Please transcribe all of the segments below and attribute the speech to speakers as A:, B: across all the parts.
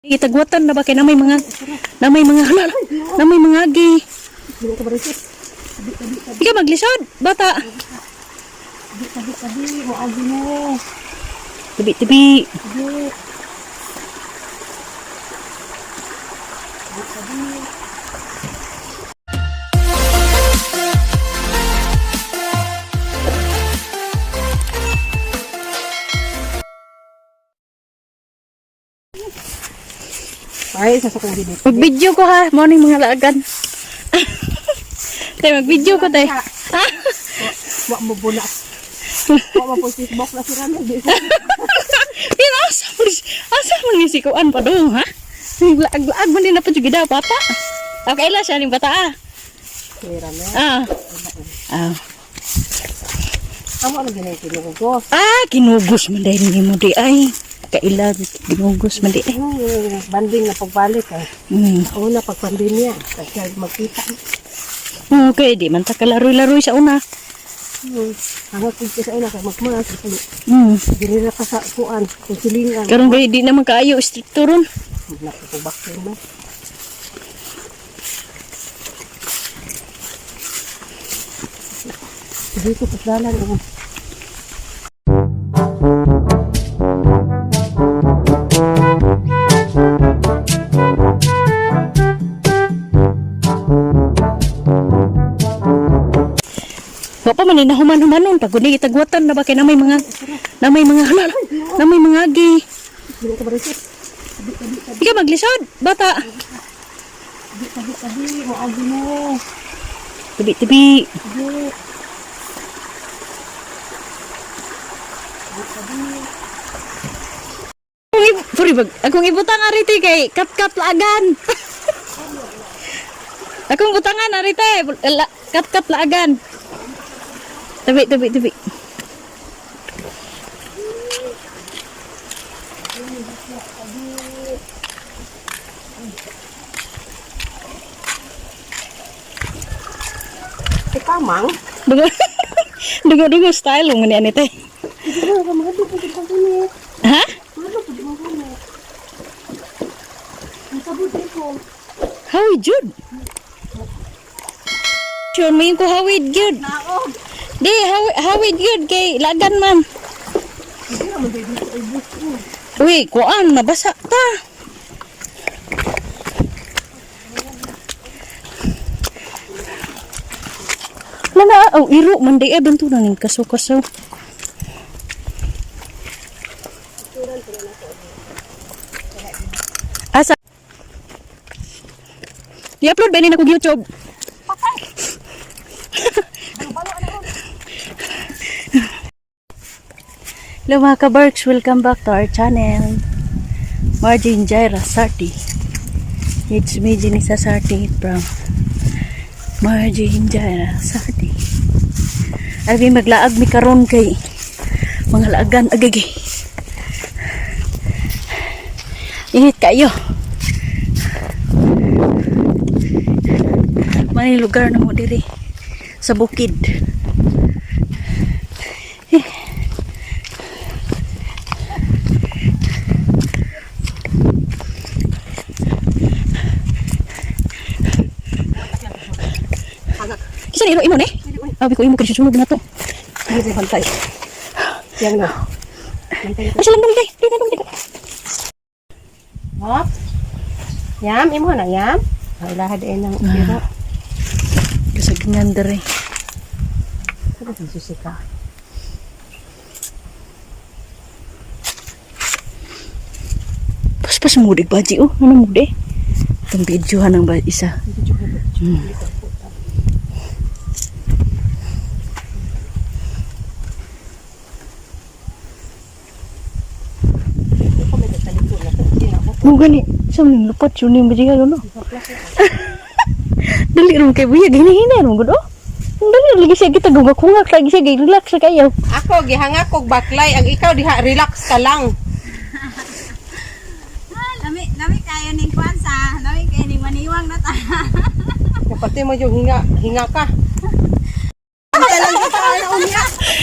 A: Itagwatan na ba kay namay mga halal, namay mga agi. Ika maglisod, bata.
B: Tabi, mo agi mo.
A: Tabi.
B: Ay, sasakong gini.
A: Mag-video ko ha, morning mga laagan. Tay mag-video ko tay.
B: Wa mo bula. Wa mo po Facebook na sira na.
A: Pero asa mo ni sikuan pa do ha? Laag man din na pa jud bata. Okay la siya ning bata ah.
B: Sira na.
A: Ah.
B: Amo na ginay kinugos.
A: Kinugos man dahil ni mo di ay. Kaila ginugos man di ay.
B: Banding na pagbalik eh. Una pag pandemya, kasi magkita.
A: Okay, di man ta kalaro-laro sa una.
B: Hanggang kung sa una kay magmas. Dili na ka sa kuan, kusilingan.
A: Karon gay di naman kaayo stricto ron.
B: Nakapubaksin mo. Dito pasdalan ako.
A: Wapa man na human-humanon pag guni itagwatan na ba kay namay mga halal, namay mga agi.
B: Dili ka barisit.
A: Ika maglisod, bata.
B: Tabi, mo agi mo.
A: Tabi. Akong ibutang arite kay kat-kat laagan. Akong butangan arite, kat-kat laagan. Tabi.
B: Kamang.
A: Dungo style mo ni anite. Ha? Hawid jud. Sure mo yung ko hawid jud. Di hawid jud kay lagan man. Uy, kuan nabasa ta. Lana, iro man di bantu nang kaso-kaso. Asa? I-upload ba ni na kong YouTube? Hello mga ka-Berks, welcome back to our channel. Marjin Jaira Sarti. It's me, Jenisa Sarti from Marjin Jaira Sarti. Abi maglaag mi karon kay mga laagan agagi. Init kayo. May lugar na mo diri sa bukid. Kisa ni imo ne? Abi ko imo kay susunod na to.
B: Dili bantay. Yang na.
A: Asa lang bantay. Dili.
B: Hop. Yam, imo na yam. Ay lahad ay nang iro.
A: Kasagingan dere.
B: Ano sa susika?
A: Pas mudik baji ano mude? Tong videohan ng isa. Gani, sa mling lupat yun yung bajiga no. Dali rin kay buya, gini-hina rin gudo. Dali lagi siya kita gugak-hungak, lagi siya relax sa kayo.
B: Ako gihangak kog baklay, ang ikaw diha relax ka lang.
C: Lami kayo ning kwansa, lami kayo ning maniwang na ta.
B: Kapati mo yung hinga ka.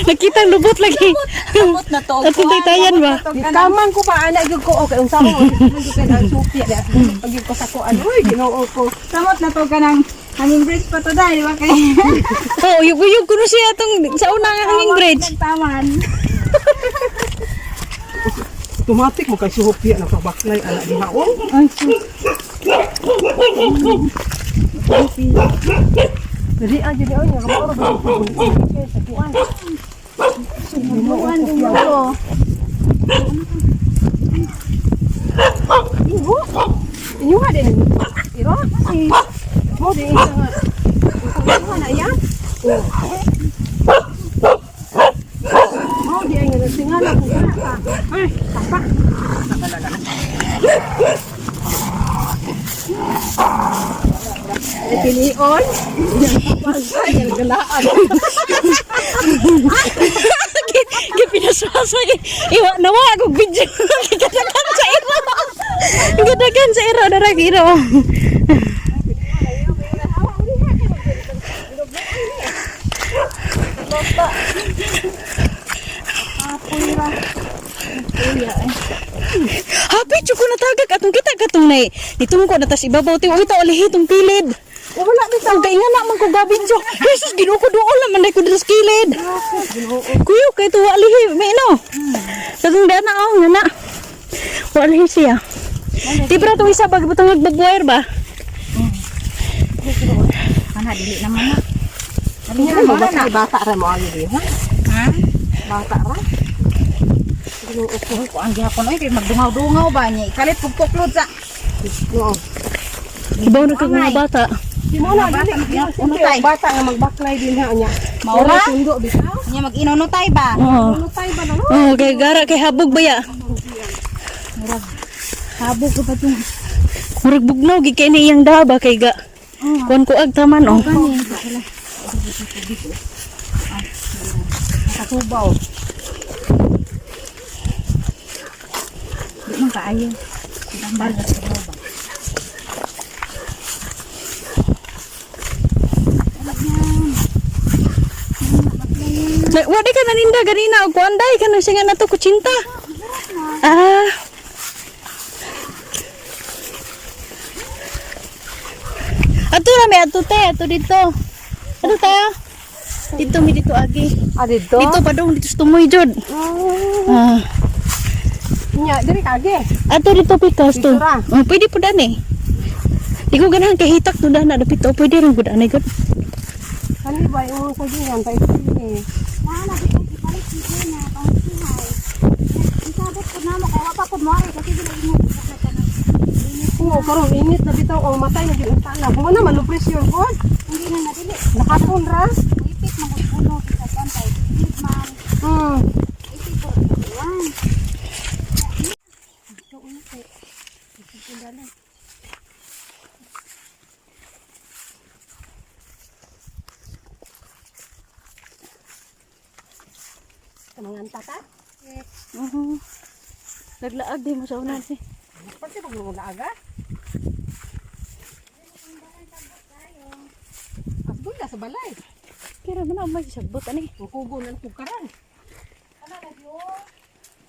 A: Nakita ang lubot lagi.
C: Kamot na to.
A: At tayan ba?
B: Ikaman ko pa anak gyud ko okay unsa mo gyud kay ang supi ya. Pag ko sa ko ano Ginoo ko.
C: Kamot na to ka ng hanging bridge pa to dahil ba kay
A: Oh, yug-yug ko na siya itong sa una nga hanging bridge.
C: taman.
B: Automatic mo kay supi na kabaklay anak dihaon. Dili aja di oy nga mao ra sa kuan.
C: Buwan din mo.
B: Inyo ha din. Iro si mo din sa ko na ya. Mo din nga tingala ko ka. Ay, tapa. Pilion. Yan galaan.
A: Gipinaswasa iwa nawa ako video. Gadagan sa iro. Gadagan sa iro na iro. Happy chuko na tagak atong kita katong nay. Nitong ko na tas ibabaw ti ito alihi tong kilid.
B: Wala bitaw.
A: Ang kaya na man ko gabidyo. Jesus Ginoo ko doon naman dai ko dres kilid. Kuyo kay tuwa alihi may no. Katong dana nga na. Wa alihi siya. Tibra to isa pag butang nagbagwire ba?
C: Kana dili naman na.
B: Ano ba sa bata ra mo ani di ha?
C: Ha?
B: Bata ra.
C: Ko ang gihapon oy kay magdungaw-dungaw ba niya. Ikalit pugtuklod sa.
B: Oo.
A: Ibaw na kag mga bata.
B: Di mo na dili. Bata nga magbaklay din ha nya.
C: Maura?
B: Wala sundo bitaw.
C: Niya mag-inunutay ba?
A: Oo.
B: Ano tay ba na no?
A: Oh, kay gara kay habog ba ya?
C: Habog ko pa itong
A: Murag bugnaw gi kay ni iyang daba kay ga. Kuan ko ag taman oh.
C: katubaw. Di man kaayo. Tambal na sa ba.
A: Wa di ka naninda ganina og kuanday ka na siya nato kutsinta. Ah. Ato na may ato te, ato dito. Ano tayo? Dito mi dito agi.
B: Dito?
A: Dito pa dong dito sa tumoy jud. Ah.
B: Nya, diri kage.
A: Ato dito pitas to.
B: Dito ra?
A: Oh, pwede po dani. Di ko ganahan kahitak to dana dapit to. Pwede rin gud anay gud.
B: Kani ba yung sagingan tayo ni.
C: Wala dito ibalik dito na pangsihay. Isabot ko na mo kay wa pa ko mo kasi dili mo sa kana.
B: Oo, karon init na bitaw ang matay na gyud tala. Mo na malupres yun ko.
C: Hindi na nadili.
B: Nakapon ra.
C: Ipit mo ko puno sa pantay. Ipit man. Ipit ko. Yan.
B: Tamangan tata.
A: Naglaag di mo sa unan si.
B: Pati pag mo aga. Asbol na sa balay.
A: Kira man ang may sagbot ani.
B: Ang kubo ng pukaran.
C: Ano na yo?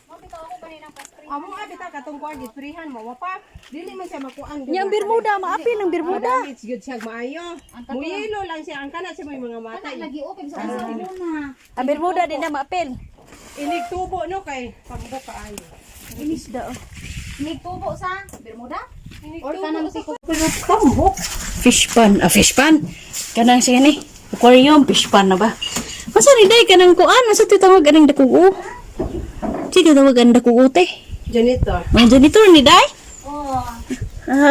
C: Mo bitaw ako kanina pastry.
B: Amo nga bitaw katong kuan gisprihan mo wapa. Dili man siya makuan.
A: Yang Bermuda maapil ang Bermuda.
B: It's good siya maayo. Muyelo lang siya ang kana siya may mga matay.
C: Lagi open sa isa muna.
A: Ang Bermuda din na maapil.
B: Inig tubo no kay pambo kaayo.
A: Inisda oh.
C: Nigtubo sa Bermuda?
B: Inig
C: Or kanang tiko.
B: tambok.
A: Fish pan. Ah, fish pan. Kanang siya ni. Aquarium, fish pan na ba? Masa ni day kanang kuan? Masa titawag anang dakugo? Sige tawag ang dakugo te.
B: Janitor.
A: Ang janitor ni day?
C: Oh,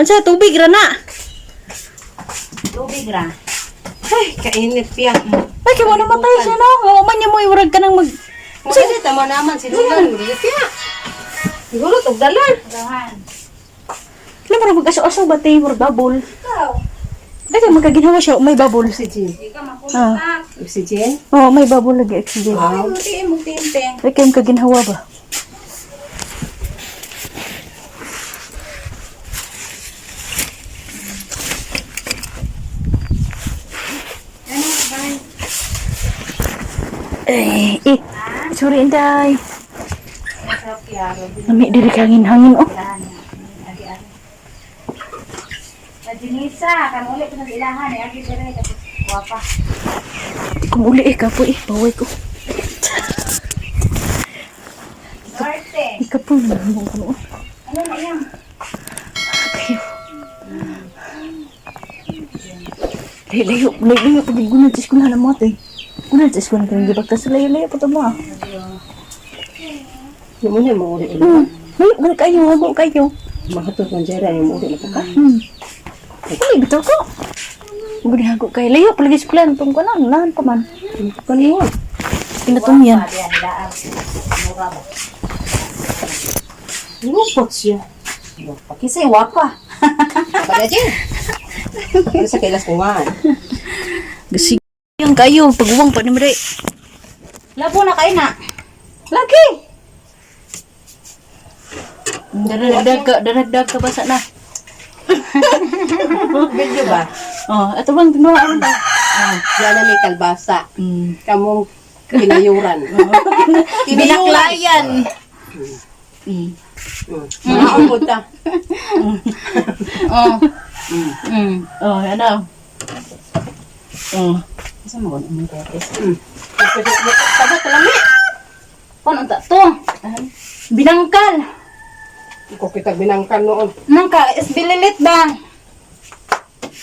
A: Sa tubig ra na.
C: tubig ra.
B: Ay, kainit piya.
A: Ay, kaya mo namatay siya no? Oo man niya mo iwarag ka nang mag...
B: Sige, tama naman sinulan. Piya. Siguro tugdalan.
C: Dahan.
A: Alam mo na mag-aso-aso ba tayo for bubble?
C: Ikaw,
A: Dahil magkaginawa siya, may bubble.
B: Oxygen.
C: di ka makunta.
B: Oxygen?
A: Oo, may bubble lagi oxygen.
C: Ay, muti mo timpeng.
A: Ay, kaya magkaginawa ba?
C: Ano ba?
A: Sorry, Inday. Nami diri hangin-hangin, oh.
C: Jinisa, kan ulit ko ilahan eh. Agi dire tapos wapa.
A: Kung uli kapoy, baway ko.
C: Norte.
A: Ikapoy, nangong ko.
C: Ano na yan?
A: Kayo. Layo, pag-gunan sa eskwelahan ng mga ito eh. Gunan sa eskwelahan ka ng gibagtas, layo-layo po ito mga.
B: Yung muna mo ulit.
A: Layo kayo, hago kayo.
B: Mahatod ng Jera yung ulit na ka.
A: Uli, bitaw ko. Guni hago kayo. Layo, palagi eskwelahan itong ko na, nahan pa man.
B: Kaniwa.
A: Pinatong yan.
B: Lupot siya.
C: Kasi wapa.
B: Bagay dyan. Ano sa kailas kumaan?
A: Gasig yan kayo, pag-uwang pa ni Mare.
C: Labo na kayo na.
B: Lagi!
A: Daragdag ka basa na.
B: Video ba?
A: Oh, ito bang tinuhaan ba?
B: Yan na may kalbasa.
A: Mm.
B: Kamong kinayuran.
A: Binaklayan.
B: Mga umod ta.
A: Oh. Oh, ano? Oh.
C: Kasi mo gano'n yung tetes.
B: Sabot ka lang eh.
A: Paano to? Binangkal.
B: Ikaw kita binangkan noon.
A: Nangka, is bililit ba?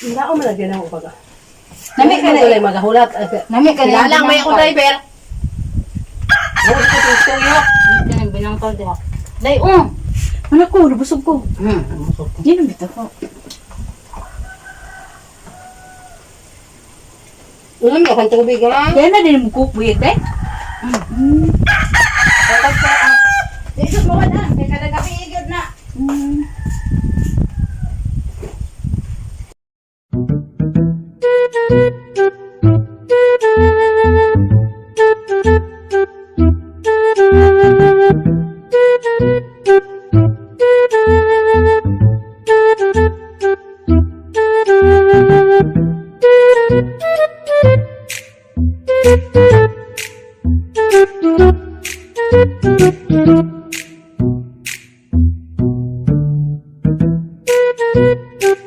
B: Hindi ako malagyan ng upaga.
A: Nami ka na.
B: Magahulat.
A: Nami ka na.
B: Lalang may ako driver. Huwag ko ito yun.
A: Yan, binangkal diha. Day, ano ko, nabusog ko. Yan ang bita ko.
B: Ulam mo kang tubig ha?
A: Yan na din mo cook with eh.
C: Kapag sa ang... Isot mo ka na. Kaya kada gabi igod na.
D: Thank you.